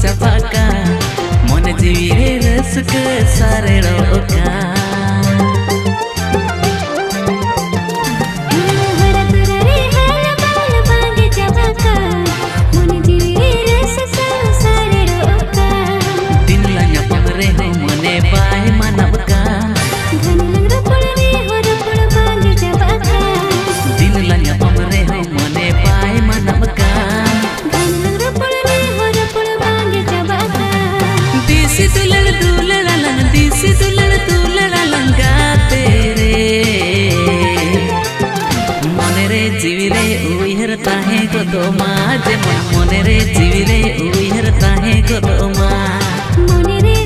चापाका मन जीवी रे रसक सारे रोका ताहे को तो माँ जे मने रे जीवी रे उइहर ताहे को तो माँ मने रे